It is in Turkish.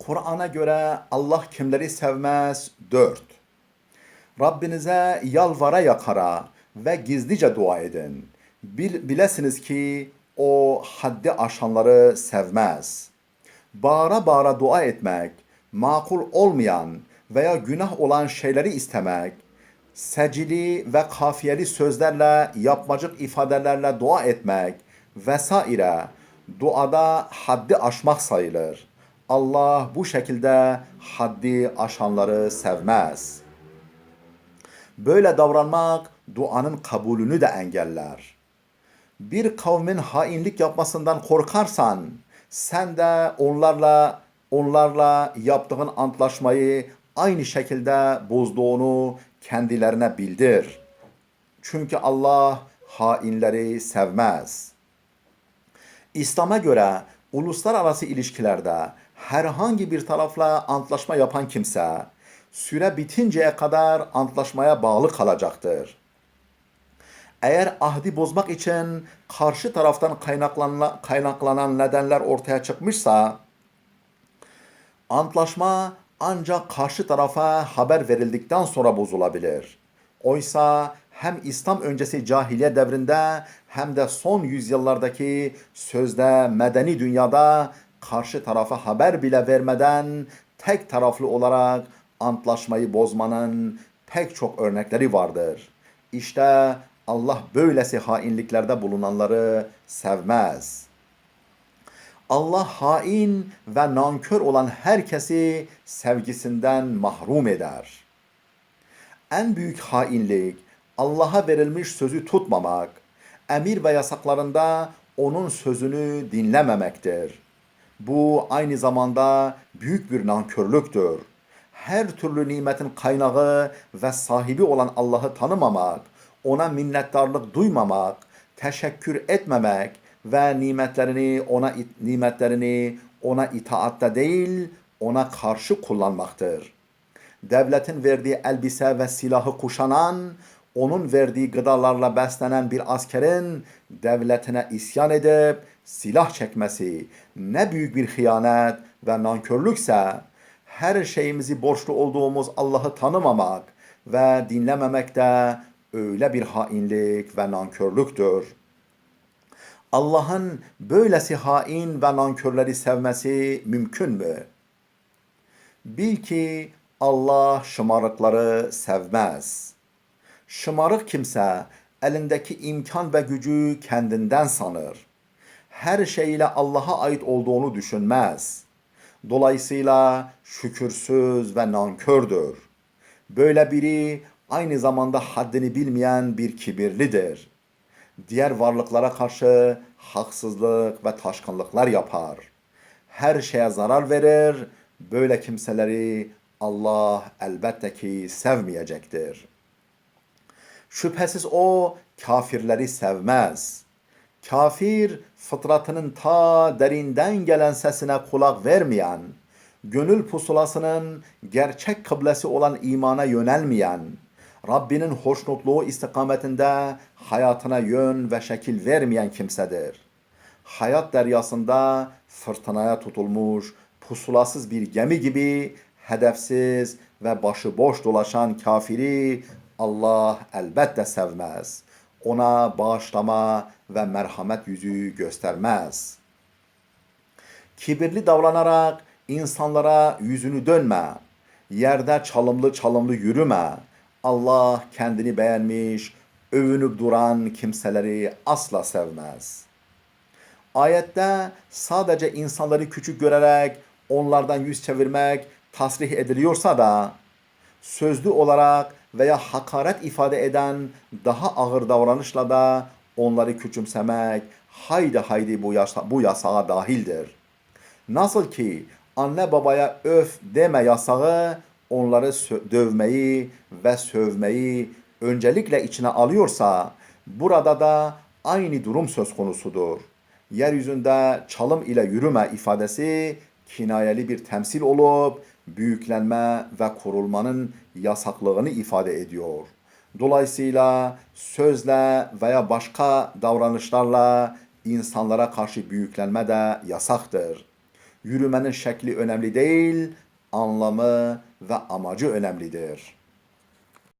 Kur'an'a göre Allah kimleri sevmez? 4. Rabbinize yalvara yakara ve gizlice dua edin. Bilesiniz ki o haddi aşanları sevmez. Bağıra bağıra dua etmek, makul olmayan veya günah olan şeyleri istemek, secili ve kafiyeli sözlerle, yapmacık ifadelerle dua etmek vesaire duada haddi aşmak sayılır. Allah bu şekilde haddi aşanları sevmez. Böyle davranmak duanın kabulünü de engeller. Bir kavmin hainlik yapmasından korkarsan sen de onlarla yaptığın antlaşmayı aynı şekilde bozduğunu kendilerine bildir. Çünkü Allah hainleri sevmez. İslam'a göre uluslararası ilişkilerde herhangi bir tarafla antlaşma yapan kimse süre bitinceye kadar antlaşmaya bağlı kalacaktır. Eğer ahdi bozmak için karşı taraftan kaynaklanan nedenler ortaya çıkmışsa, antlaşma ancak karşı tarafa haber verildikten sonra bozulabilir. Oysa hem İslam öncesi cahiliye devrinde hem de son yüzyıllardaki sözde medeni dünyada karşı tarafa haber bile vermeden tek taraflı olarak antlaşmayı bozmanın pek çok örnekleri vardır. İşte Allah böylesi hainliklerde bulunanları sevmez. Allah hain ve nankör olan herkesi sevgisinden mahrum eder. En büyük hainlik Allah'a verilmiş sözü tutmamak, emir ve yasaklarında onun sözünü dinlememektir. Bu aynı zamanda büyük bir nankörlüktür. Her türlü nimetin kaynağı ve sahibi olan Allah'ı tanımamak, ona minnettarlık duymamak, teşekkür etmemek ve nimetlerini ona itaatte değil, ona karşı kullanmaktır. Devletin verdiği elbise ve silahı kuşanan, onun verdiği gıdalarla beslenen bir askerin devletine isyan edip silah çekmesi ne büyük bir hıyanet ve nankörlükse, her şeyimizi borçlu olduğumuz Allah'ı tanımamak ve dinlememek de öyle bir hainlik ve nankörlüktür. Allah'ın böylesi hain ve nankörleri sevmesi mümkün mü? Bil ki Allah şımarıkları sevmez. Şımarık kimse elindeki imkan ve gücü kendinden sanır. Her şeyle Allah'a ait olduğunu düşünmez. Dolayısıyla şükürsüz ve nankördür. Böyle biri aynı zamanda haddini bilmeyen bir kibirlidir. Diğer varlıklara karşı haksızlık ve taşkınlıklar yapar. Her şeye zarar verir. Böyle kimseleri Allah elbette ki sevmeyecektir. Şüphesiz o kafirleri sevmez. Kafir fıtratının ta derinden gelen sesine kulak vermeyen, gönül pusulasının gerçek kıblesi olan imana yönelmeyen, Rabbinin hoşnutluğu istikametinde hayatına yön ve şekil vermeyen kimsedir. Hayat deryasında fırtınaya tutulmuş, pusulasız bir gemi gibi hedefsiz ve başıboş dolaşan kafiri Allah elbette sevmez. Ona bağışlama ve merhamet yüzü göstermez. Kibirli davranarak insanlara yüzünü dönme. Yerde çalımlı yürüme. Allah kendini beğenmiş, övünüp duran kimseleri asla sevmez. Ayette sadece insanları küçük görerek onlardan yüz çevirmek tasrih ediliyorsa da sözlü olarak veya hakaret ifade eden daha ağır davranışla da onları küçümsemek haydi bu yasağa dahildir. Nasıl ki anne babaya öf deme yasağı onları dövmeyi ve sövmeyi öncelikle içine alıyorsa, burada da aynı durum söz konusudur. Yeryüzünde çalım ile yürüme ifadesi kinayeli bir temsil olup büyüklenme ve kurulmanın yasaklığını ifade ediyor. Dolayısıyla sözle veya başka davranışlarla insanlara karşı büyüklenme de yasaktır. Yürümenin şekli önemli değil, anlamı ve amacı önemlidir.